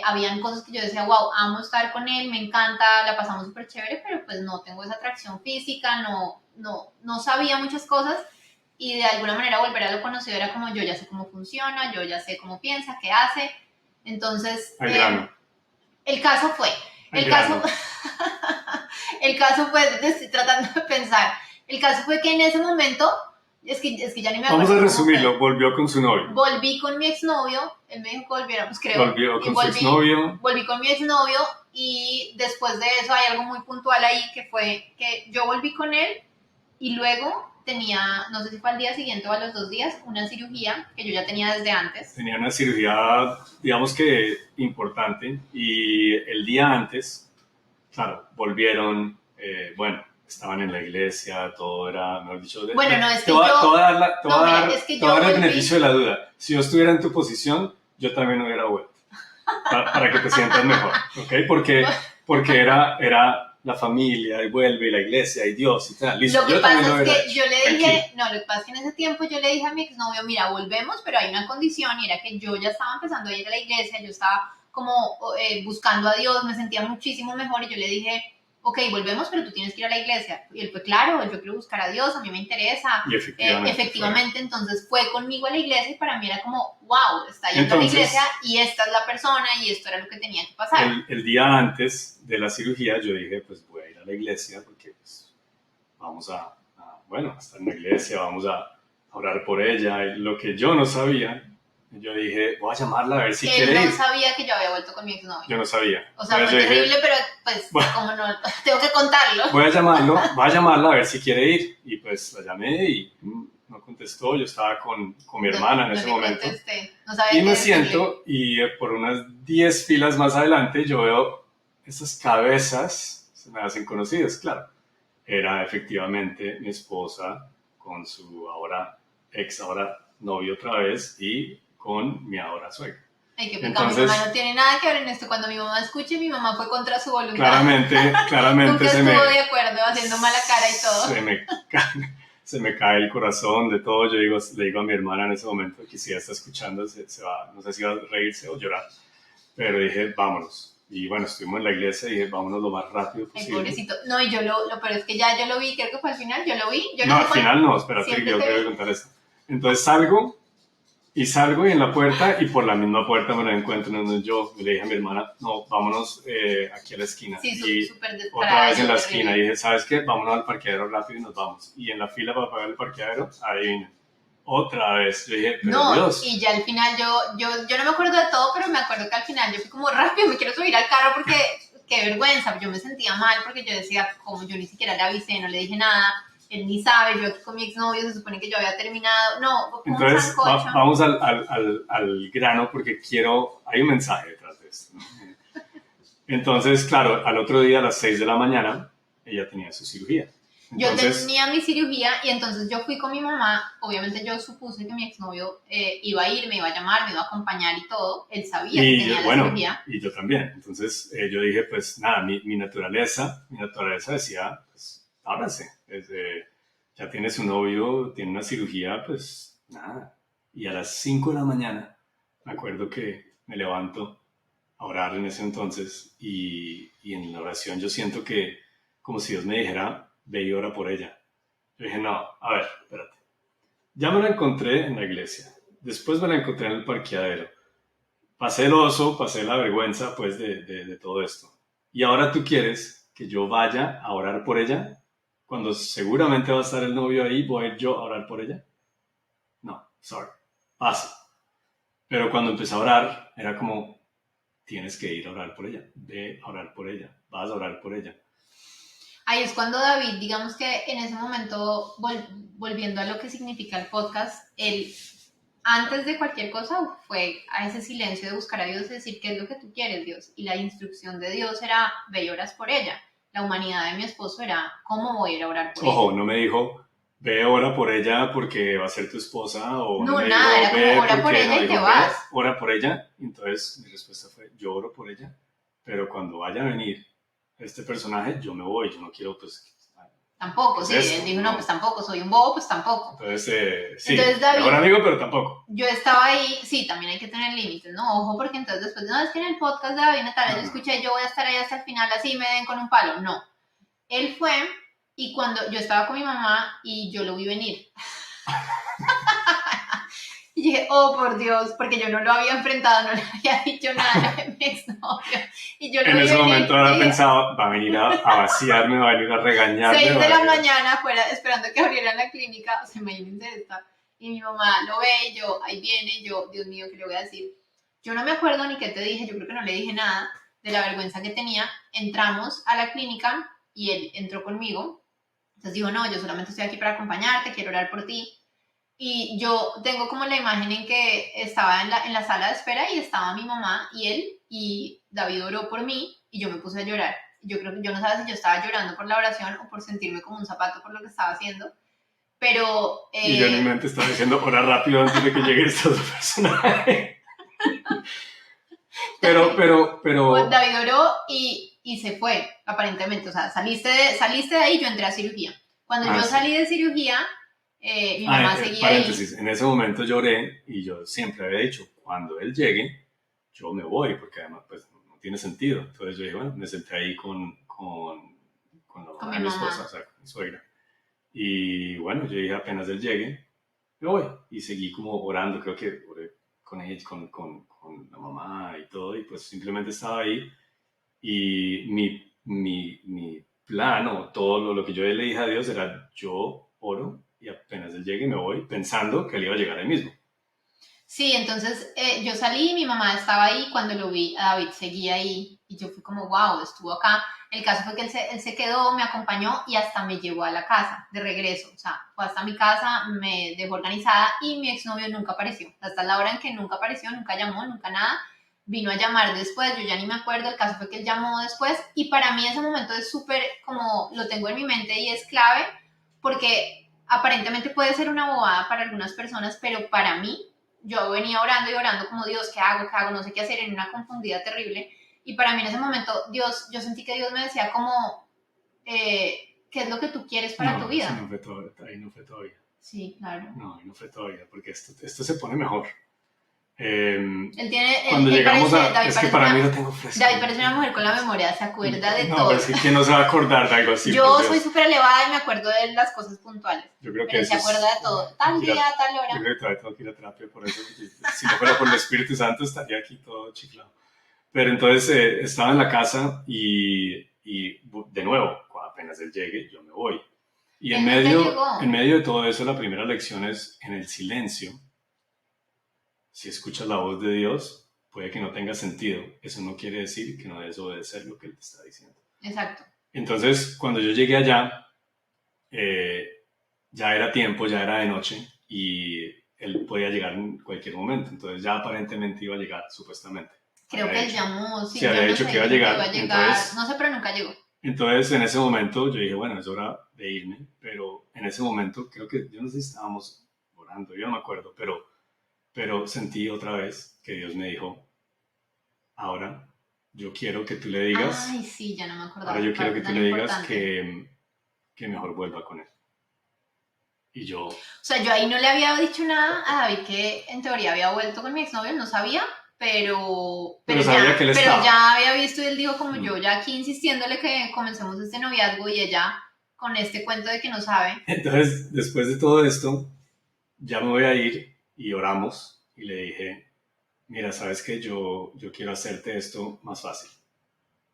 Habían cosas que yo decía, wow, amo estar con él, me encanta, la pasamos súper chévere, pero pues no tengo esa atracción física, no sabía muchas cosas, y de alguna manera volver a lo conocido era como, yo ya sé cómo funciona, yo ya sé cómo piensa, qué hace. Entonces, el caso fue, el caso fue, estoy tratando de pensar, el caso fue que en ese momento, es que ya ni me acuerdo. Vamos a resumirlo, volvió con su novio. Volví con mi exnovio, él me dijo que volviéramos, creo. Volvió con su exnovio. Volví con mi exnovio, y después de eso hay algo muy puntual ahí, que fue que yo volví con él y luego tenía, no sé si fue al día siguiente o a los 2 días, una cirugía que yo ya tenía desde antes. Tenía una cirugía, digamos que importante, y el día antes, claro, volvieron, estaban en la iglesia, todo era, mejor dicho, bueno, no, es que todo dar el beneficio de la duda. Si yo estuviera en tu posición, yo también hubiera vuelto, para que te sientas mejor, ¿ok? Porque era la familia, y vuelve, y la iglesia, y Dios, y tal. Listo, lo que pasa es que yo le dije, lo que pasa es que en ese tiempo yo le dije a mi exnovio, mira, volvemos, pero hay una condición, y era que yo ya estaba empezando a ir a la iglesia, yo estaba como buscando a Dios, me sentía muchísimo mejor, y yo le dije, ok, volvemos, pero tú tienes que ir a la iglesia. Y él fue, claro, yo quiero buscar a Dios, a mí me interesa. Y efectivamente entonces fue conmigo a la iglesia, y para mí era como, wow, está yendo a la iglesia y esta es la persona, y esto era lo que tenía que pasar. El día antes de la cirugía yo dije, pues voy a ir a la iglesia porque pues, vamos a estar en la iglesia, vamos a orar por ella. Y lo que yo no sabía, yo dije, voy a llamarla a ver si quiere ir. Él no sabía que yo había vuelto con mi exnovio. Yo no sabía. O sea, fue terrible, pero pues, como no, tengo que contarlo. Voy a llamarla a ver si quiere ir. Y pues la llamé y no contestó. Yo estaba con mi hermana en ese momento. No sabía y me siento, y por unas 10 filas más adelante yo veo esas cabezas, se me hacen conocidas, claro. Era efectivamente mi esposa con su ahora novio otra vez, y con mi ahora suegra. Ay, qué pecado. Mi mamá no tiene nada que ver en esto. Cuando mi mamá escuche, mi mamá fue contra su voluntad. Claramente nunca estuvo de acuerdo, haciendo mala cara y todo. Se me cae el corazón de todo. Le digo a mi hermana en ese momento que si ella está escuchando, se va, no sé si va a reírse o llorar. Pero dije, vámonos. Y bueno, estuvimos en la iglesia y dije, vámonos lo más rápido posible. Ay, pobrecito. No, y yo lo peor es que ya yo lo vi, creo que fue al final, yo lo vi. No, al final no, espérate, que yo quiero contar esto. Entonces salgo y en la puerta, y por la misma puerta me lo encuentro. Yo le dije a mi hermana, no, vámonos aquí a la esquina. Sí, y otra vez en la esquina. Y dije, ¿sabes qué? Vámonos al parqueadero rápido y nos vamos. Y en la fila para pagar el parqueadero, adivina. Otra vez. Yo dije, pero no, Dios. Y ya al final yo no me acuerdo de todo, pero me acuerdo que al final yo fui como rápido, me quiero subir al carro porque qué vergüenza. Yo me sentía mal porque yo decía, como yo ni siquiera le avisé, no le dije nada. Él ni sabe, yo aquí con mi exnovio, se supone que yo había terminado. No, entonces vamos al grano porque hay un mensaje detrás esto, ¿no? Entonces, claro, al otro día a las 6 de la mañana, ella tenía su cirugía. Entonces, yo tenía mi cirugía y entonces yo fui con mi mamá. Obviamente yo supuse que mi exnovio iba a ir, me iba a llamar, me iba a acompañar y todo. Él sabía que tenía la cirugía. Y yo también. Entonces yo dije, pues nada, mi naturaleza decía, pues ábrase. Ya tiene su novio, tiene una cirugía, pues nada. Y a las 5 de la mañana, me acuerdo que me levanto a orar en ese entonces y en la oración yo siento que como si Dios me dijera, ve y ora por ella. Yo dije, no, a ver, espérate. Ya me la encontré en la iglesia. Después me la encontré en el parqueadero. Pasé el oso, pasé la vergüenza, pues, de todo esto. Y ahora tú quieres que yo vaya a orar por ella, cuando seguramente va a estar el novio ahí, voy a ir yo a orar por ella. No, sorry, pasa. Pero cuando empecé a orar, era como, tienes que ir a orar por ella, ve a orar por ella, vas a orar por ella. Ahí es cuando David, digamos que en ese momento, volviendo a lo que significa el podcast, él, antes de cualquier cosa, fue a ese silencio de buscar a Dios y decir, ¿qué es lo que tú quieres, Dios? Y la instrucción de Dios era, ve y oras por ella. La humanidad de mi esposo era, ¿cómo voy a ir a orar por ella? Ojo, no me dijo, ve, ora por ella porque va a ser tu esposa, o no me nada, dijo, era como, ve ora por porque ella no y te dijo, vas. ve, ora por ella. Entonces mi respuesta fue, yo oro por ella, pero cuando vaya a venir este personaje, yo me voy, yo no quiero, pues... Tampoco, sí, él dijo, no, pues tampoco, soy un bobo, pues tampoco. Entonces, sí, Entonces, David, mejor amigo, pero tampoco. Yo estaba ahí, sí, también hay que tener límites, ¿no? Ojo, porque entonces después, no, es que en el podcast de David Natalia yo escuché, yo voy a estar ahí hasta el final, así me den con un palo. No. Él fue, y cuando yo estaba con mi mamá y yo lo vi venir. Y dije, oh, por Dios, porque yo no lo había enfrentado, no le había dicho nada a mi exnovio. Y yo lo En vi ese venir, momento ahora pensaba, va a venir a vaciarme, va a venir a regañarme. 6 de la mañana afuera, esperando que abrieran la clínica, o sea, imagínense esta. Y mi mamá lo ve y yo, ahí viene, y yo, Dios mío, ¿qué le voy a decir? Yo no me acuerdo ni qué te dije, yo creo que no le dije nada de la vergüenza que tenía. Entramos a la clínica y él entró conmigo. Entonces dijo, no, yo solamente estoy aquí para acompañarte, quiero orar por ti. Y yo tengo como la imagen en que estaba en la sala de espera y estaba mi mamá y él, y David oró por mí y yo me puse a llorar. Yo creo que yo no sabía si yo estaba llorando por la oración o por sentirme como un zapato por lo que estaba haciendo. Pero... y yo en mi mente estaba diciendo, ora rápido antes de que llegue este otro personaje. pero... David oró y se fue, aparentemente. O sea, saliste de ahí, yo entré a cirugía. Cuando yo salí de cirugía, mi mamá seguía paréntesis, ahí. En ese momento lloré y yo siempre había dicho, cuando él llegue, yo me voy, porque además pues no tiene sentido. Entonces yo dije, bueno, me senté ahí con la mamá de mi esposa, o sea, con mi suegra. Y bueno, yo dije, apenas él llegue, me voy. Y seguí como orando, creo que oré con ella, con la mamá y todo, y pues simplemente estaba ahí. Y mi plan o todo lo que yo le dije a Dios era, yo oro y apenas él llegue me voy, pensando que él iba a llegar ahí mismo. Sí, entonces yo salí, mi mamá estaba ahí, cuando lo vi, a David seguía ahí y yo fui como, wow, estuvo acá. El caso fue que él se quedó, me acompañó y hasta me llevó a la casa de regreso. O sea, fue hasta mi casa, me dejó organizada y mi exnovio nunca apareció. Hasta la hora en que nunca apareció, nunca llamó, nunca nada. Vino a llamar después, yo ya ni me acuerdo, el caso fue que él llamó después y para mí ese momento es súper, como lo tengo en mi mente y es clave porque aparentemente puede ser una bobada para algunas personas, pero para mí yo venía orando y orando como Dios, ¿qué hago? ¿Qué hago? No sé qué hacer, en una confundida terrible. Y para mí en ese momento, Dios, yo sentí que Dios me decía como, ¿qué es lo que tú quieres para tu vida? No fue todo, ahí no fue todavía. Sí, claro. No, ahí no fue todavía, porque esto se pone mejor. Cuando llegamos a... Es que para mí lo tengo fresco. David parece una mujer con la memoria, se acuerda de todo. No, pero es que ¿quién no se va a acordar de algo así? Yo soy súper elevada y me acuerdo de las cosas puntuales. Yo creo que pero se acuerda de todo. Tal día, tal hora. Yo creo que todavía tengo que ir a terapia por eso. Si no fuera por el Espíritu Santo estaría aquí todo chiflado. Pero entonces estaba en la casa y de nuevo, apenas él llegue, yo me voy. Y en medio de todo eso, la primera lección es en el silencio. Si escuchas la voz de Dios, puede que no tenga sentido. Eso no quiere decir que no debes obedecer lo que Él te está diciendo. Exacto. Entonces, cuando yo llegué allá, ya era tiempo, ya era de noche y Él podía llegar en cualquier momento. Entonces ya aparentemente iba a llegar, supuestamente. Creo que él llamó, sí, Sí, había yo no dicho sé, que iba a dijo que llegar. iba a llegar, Entonces, no sé, pero nunca llegó. entonces, en ese momento yo dije, bueno, es hora de irme, pero en ese momento creo que, yo no sé si estábamos orando, yo no me acuerdo, pero sentí otra vez que Dios me dijo, ahora yo quiero que tú le Ay, digas, sí, ya no me acordaba ahora esa yo quiero que parte tú tan le digas importante. que mejor vuelva con él. Y yo, O sea, yo ahí no le había dicho nada a David que en teoría había vuelto con mi exnovio, no sabía, pero sabía que él pero él estaba. ya había visto y él dijo como yo Mm. ya aquí insistiéndole que comencemos este noviazgo y ella con este cuento de que no sabe. Entonces, después de todo esto, ya me voy a ir y oramos y le dije, mira, sabes que yo quiero hacerte esto más fácil.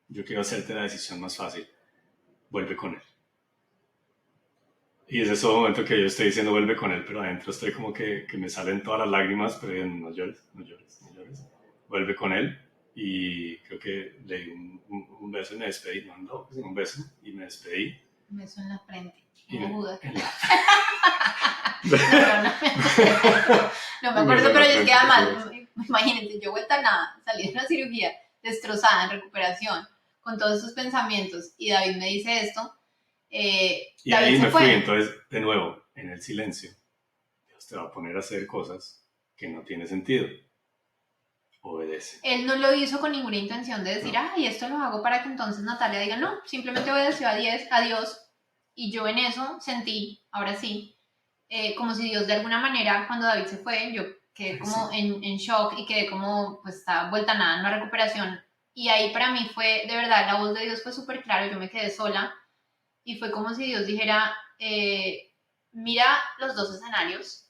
Yo quiero hacerte la decisión más fácil. Vuelve con él. Y es ese momento que yo estoy diciendo vuelve con él, pero adentro estoy como que me salen todas las lágrimas, pero digo, no llores, no llores, no llores. Vuelve con él y creo que le di un beso y me despedí. No, no, un beso y me despedí. Un beso en la frente, Y como Judas. en la... No me un beso acuerdo, en pero la es que frente, además, imagínense, yo vuelta a nada, salí de una cirugía destrozada en recuperación, con todos esos pensamientos, y David me dice esto, y David ahí se me fui, fue. entonces, de nuevo, en el silencio, Dios te va a poner a hacer cosas que no tiene sentido. Obedece. Él no lo hizo con ninguna intención de decir, No. ay, esto lo hago para que entonces Natalia diga, no, simplemente obedeció a Dios, y yo en eso sentí, ahora sí, como si Dios de alguna manera, cuando David se fue, yo quedé Ay, sí. como en shock y quedé como, pues está vuelta a nada en una recuperación. Y ahí para mí fue, de verdad, la voz de Dios fue súper clara, yo me quedé sola y fue como si Dios dijera, mira los dos escenarios,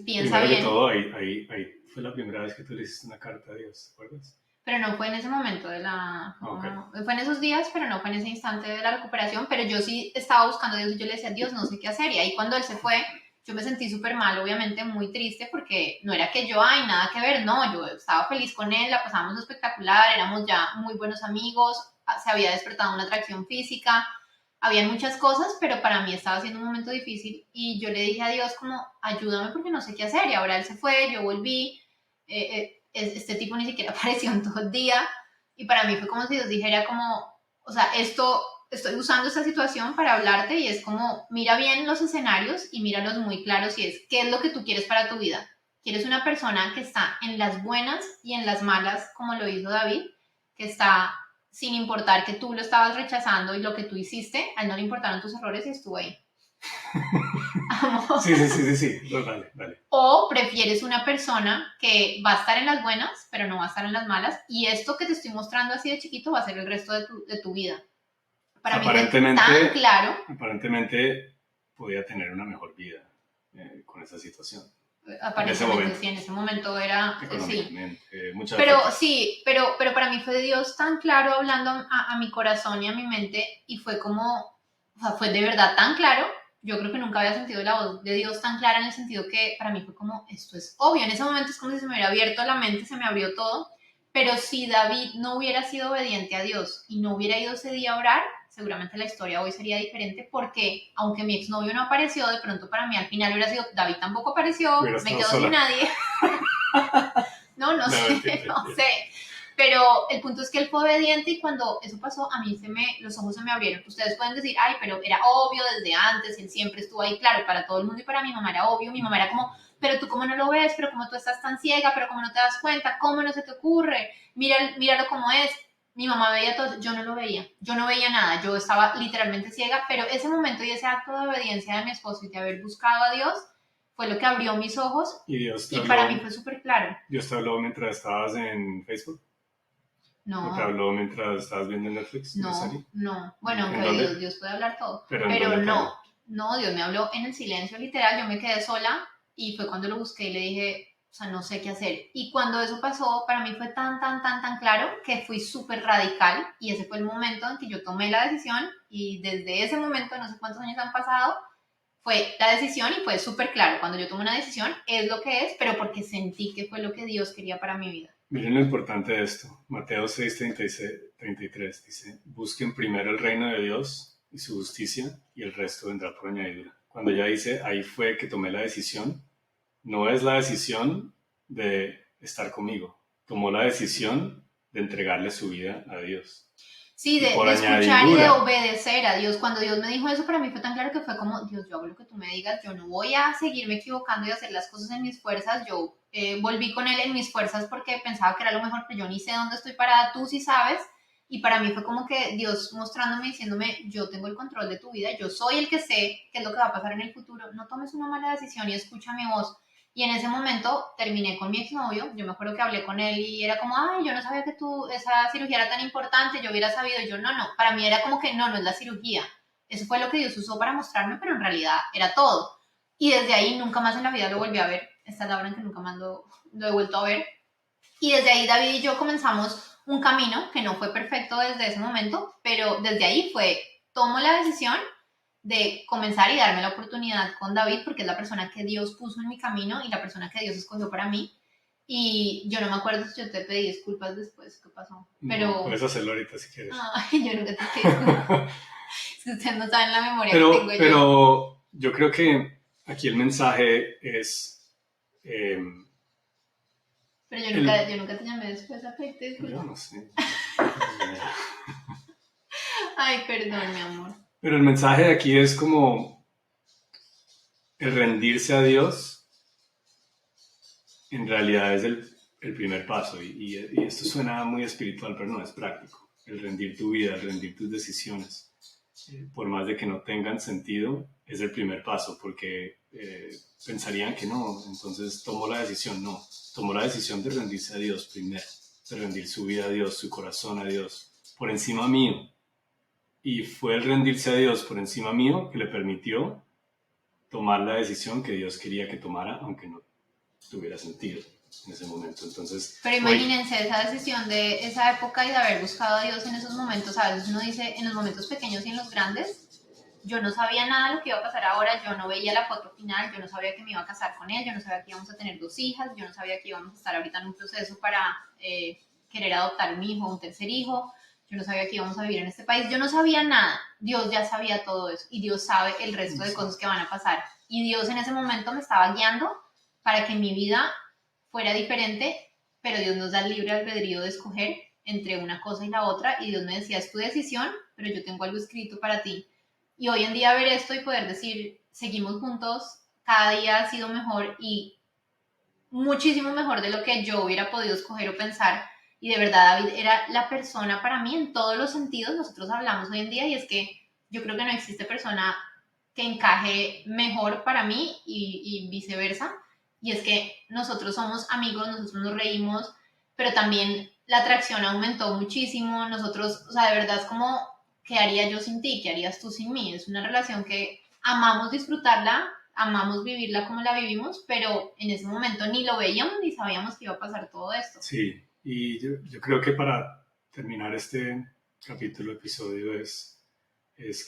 piensa Primero que bien, todo, ahí fue la primera vez que tú le hiciste una carta a Dios, ¿te acuerdas? pero no fue en ese momento de la, Ok. fue en esos días, pero no fue en ese instante de la recuperación, pero yo sí estaba buscando a Dios y yo le decía, Dios, no sé qué hacer. Y ahí cuando él se fue, yo me sentí súper mal, obviamente muy triste, porque no era que yo, ay, nada que ver, no, yo estaba feliz con él, la pasábamos espectacular, éramos ya muy buenos amigos, se había despertado una atracción física, habían muchas cosas, pero para mí estaba siendo un momento difícil y yo le dije a Dios como, ayúdame porque no sé qué hacer. Y ahora él se fue, yo volví, este tipo ni siquiera apareció en todo el día y para mí fue como si Dios dijera como, o sea, esto, estoy usando esta situación para hablarte y es como, mira bien los escenarios y míralos muy claros y es, ¿qué es lo que tú quieres para tu vida? ¿Quieres una persona que está en las buenas y en las malas, como lo hizo David, que está sin importar que tú lo estabas rechazando y lo que tú hiciste, a él no le importaron tus errores y estuvo ahí? Amor. Sí, sí, sí, sí, sí. No, dale, dale. O prefieres una persona que va a estar en las buenas, pero no va a estar en las malas, y esto que te estoy mostrando así de chiquito va a ser el resto de tu vida. Para mí fue tan Aparentemente, claro, aparentemente podía tener una mejor vida con esa situación. En ese aparentemente momento, sí, en ese momento era, sí, económicamente, muchas pero ofertas. sí, pero para mí fue de Dios tan claro hablando a mi corazón y a mi mente y fue como, o sea, fue de verdad tan claro. Yo creo que nunca había sentido la voz de Dios tan clara en el sentido que para mí fue como, esto es obvio. En ese momento es como si se me hubiera abierto la mente, se me abrió todo. Pero si David no hubiera sido obediente a Dios y no hubiera ido ese día a orar, seguramente la historia hoy sería diferente porque aunque mi exnovio no apareció, de pronto para mí al final hubiera sido, David tampoco apareció, Hubiera me estado quedo sin sola. nadie. No, no No, sé, mentira, no mentira. sé. Pero el punto es que él fue obediente y cuando eso pasó, a mí los ojos se me abrieron. Ustedes pueden decir, ay, pero era obvio desde antes, él siempre estuvo ahí, claro, para todo el mundo y para mi mamá era obvio. Mi mamá era como, pero tú cómo no lo ves, pero cómo tú estás tan ciega, pero cómo no te das cuenta, cómo no se te ocurre, míralo como es. Mi mamá veía todo, yo no lo veía, yo no veía nada, yo estaba literalmente ciega, pero ese momento y ese acto de obediencia de mi esposo y de haber buscado a Dios fue lo que abrió mis ojos Y y para mí fue súper claro. Dios te habló mientras estabas en Facebook, o te No, habló mientras estabas viendo Netflix, una no, serie. no. Bueno, ¿En aunque dónde? Dios puede hablar todo. Pero ¿en Pero dónde te no, habló? no, Dios me habló en el silencio literal. Yo me quedé sola y fue cuando lo busqué y le dije, o sea, no sé qué hacer. Y cuando eso pasó, para mí fue tan claro que fui súper radical y ese fue el momento en que yo tomé la decisión y desde ese momento, no sé cuántos años han pasado, fue la decisión y fue súper claro. Cuando yo tomo una decisión es lo que es, pero porque sentí que fue lo que Dios quería para mi vida. Miren lo importante de esto. Mateo 6:33 dice, busquen primero el reino de Dios y su justicia y el resto vendrá por añadidura. Cuando ella dice, ahí fue que tomé la decisión, no es la decisión de estar conmigo. Tomó la decisión de entregarle su vida a Dios. Sí, Y de por escuchar y de añadidura, obedecer a Dios. Cuando Dios me dijo eso, para mí fue tan claro que fue como, Dios, yo hago lo que tú me digas, yo no voy a seguirme equivocando y hacer las cosas en mis fuerzas. Yo volví con Él en mis fuerzas porque pensaba que era lo mejor, pero yo ni sé dónde estoy parada, tú sí sabes. Y para mí fue como que Dios mostrándome, diciéndome, yo tengo el control de tu vida, yo soy el que sé qué es lo que va a pasar en el futuro, no tomes una mala decisión y escucha mi voz. Y en ese momento terminé con mi exnovio, yo me acuerdo que hablé con él y era como, ay, yo no sabía que esa cirugía era tan importante, yo hubiera sabido, yo no, para mí era como que no es la cirugía, eso fue lo que Dios usó para mostrarme, pero en realidad era todo. Y desde ahí nunca más en la vida lo volví a ver, esta es la hora en que nunca más lo he vuelto a ver. Y desde ahí David y yo comenzamos un camino que no fue perfecto desde ese momento, pero desde ahí tomo la decisión de comenzar y darme la oportunidad con David, porque es la persona que Dios puso en mi camino y la persona que Dios escogió para mí. Y yo no me acuerdo si yo te pedí disculpas después, ¿qué pasó? Pero... no, puedes hacerlo ahorita si quieres. Ay, yo nunca te pedí disculpas. Si ustedes no saben la memoria que tengo yo. Pero yo creo que aquí el mensaje es... Pero yo nunca te llamé después a pedirte disculpas. Yo no sé. Ay, perdón, mi amor. Pero el mensaje de aquí es como el rendirse a Dios, en realidad es el primer paso. Y esto suena muy espiritual, pero no, es práctico. El rendir tu vida, el rendir tus decisiones, por más de que no tengan sentido, es el primer paso, porque pensarían que no, entonces tomó la decisión. No, tomó la decisión de rendirse a Dios primero, de rendir su vida a Dios, su corazón a Dios, por encima mío. Y fue el rendirse a Dios por encima mío que le permitió tomar la decisión que Dios quería que tomara, aunque no tuviera sentido en ese momento. Entonces, pero imagínense esa decisión de esa época y de haber buscado a Dios en esos momentos. A veces uno dice, en los momentos pequeños y en los grandes, yo no sabía nada de lo que iba a pasar ahora, yo no veía la foto final, yo no sabía que me iba a casar con él, yo no sabía que íbamos a tener 2 hijas, yo no sabía que íbamos a estar ahorita en un proceso para querer adoptar un hijo, un tercer hijo, yo no sabía que íbamos a vivir en este país, yo no sabía nada, Dios ya sabía todo eso y Dios sabe el resto de cosas que van a pasar. Y Dios en ese momento me estaba guiando para que mi vida fuera diferente, pero Dios nos da el libre albedrío de escoger entre una cosa y la otra y Dios me decía, es tu decisión, pero yo tengo algo escrito para ti. Y hoy en día ver esto y poder decir, seguimos juntos, cada día ha sido mejor y muchísimo mejor de lo que yo hubiera podido escoger o pensar. Y de verdad David era la persona para mí en todos los sentidos. Nosotros hablamos hoy en día y es que yo creo que no existe persona que encaje mejor para mí y viceversa. Y es que nosotros somos amigos, nosotros nos reímos, pero también la atracción aumentó muchísimo. Nosotros, o sea, de verdad es como, ¿qué haría yo sin ti? ¿Qué harías tú sin mí? Es una relación que amamos disfrutarla, amamos vivirla como la vivimos, pero en ese momento ni lo veíamos ni sabíamos que iba a pasar todo esto. Sí, y yo creo que para terminar este capítulo, episodio, es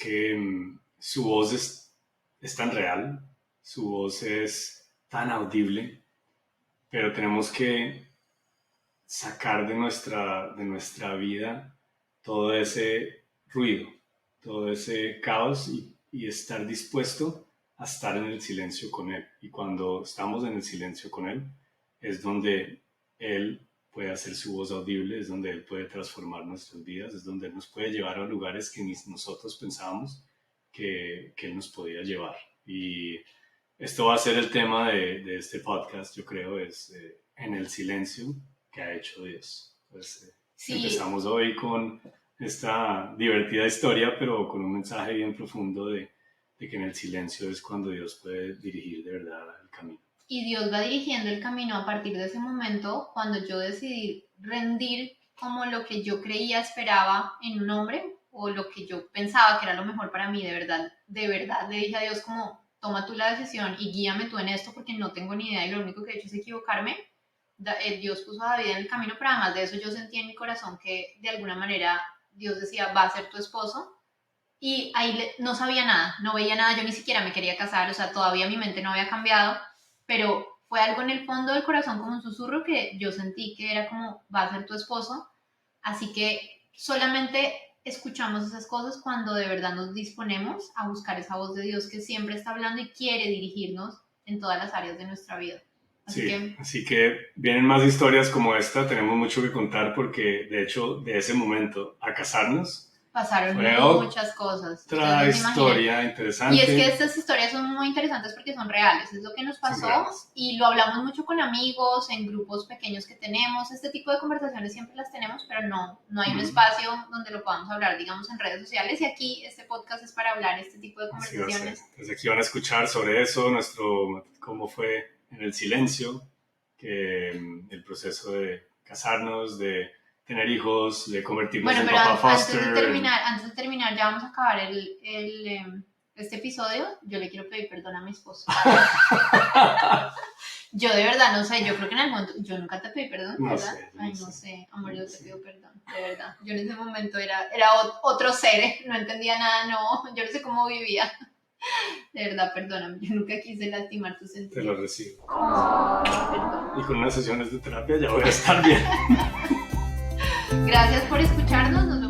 que su voz es tan real, su voz es tan audible, pero tenemos que sacar de nuestra vida todo ese ruido, todo ese caos y estar dispuesto a estar en el silencio con Él. Y cuando estamos en el silencio con Él, es donde Él puede hacer su voz audible, es donde Él puede transformar nuestras vidas, es donde Él nos puede llevar a lugares que ni nosotros pensábamos que Él nos podía llevar. Y esto va a ser el tema de este podcast, yo creo, es en el silencio que ha hecho Dios. Pues, Sí. Empezamos hoy con esta divertida historia, pero con un mensaje bien profundo de que en el silencio es cuando Dios puede dirigir de verdad el camino. Y Dios va dirigiendo el camino a partir de ese momento, cuando yo decidí rendir como lo que yo creía, esperaba en un hombre, o lo que yo pensaba que era lo mejor para mí, de verdad le dije a Dios como, toma tú la decisión y guíame tú en esto porque no tengo ni idea y lo único que he hecho es equivocarme. Dios puso a David en el camino, pero además de eso yo sentí en mi corazón que de alguna manera Dios decía, va a ser tu esposo. Y ahí no sabía nada, no veía nada, yo ni siquiera me quería casar, o sea, todavía mi mente no había cambiado, pero fue algo en el fondo del corazón como un susurro que yo sentí que era como, va a ser tu esposo. Así que solamente escuchamos esas cosas cuando de verdad nos disponemos a buscar esa voz de Dios que siempre está hablando y quiere dirigirnos en todas las áreas de nuestra vida. Sí, así que vienen más historias como esta, tenemos mucho que contar porque de hecho de ese momento a casarnos pasaron fue muchas cosas. Otra historia interesante. Y es que estas historias son muy interesantes porque son reales, es lo que nos pasó y lo hablamos mucho con amigos, en grupos pequeños que tenemos, este tipo de conversaciones siempre las tenemos, pero no hay un espacio donde lo podamos hablar, digamos, en redes sociales, y aquí este podcast es para hablar este tipo de conversaciones. Entonces aquí van a escuchar sobre eso, cómo fue en el silencio, que el proceso de casarnos, de tener hijos, de convertirnos en papá foster. Antes de terminar, ya vamos a acabar este episodio. Yo le quiero pedir perdón a mi esposo. Yo de verdad no sé, yo creo que en el momento, yo nunca te pedí perdón, ¿verdad? No sé, amor, yo te pido perdón, de verdad. Yo en ese momento era otro ser, no entendía nada, yo no sé cómo vivía. De verdad, perdóname, yo nunca quise lastimar tus sentimientos. Te lo recibo. Perdón. Y con unas sesiones de terapia ya voy a estar bien. Gracias por escucharnos.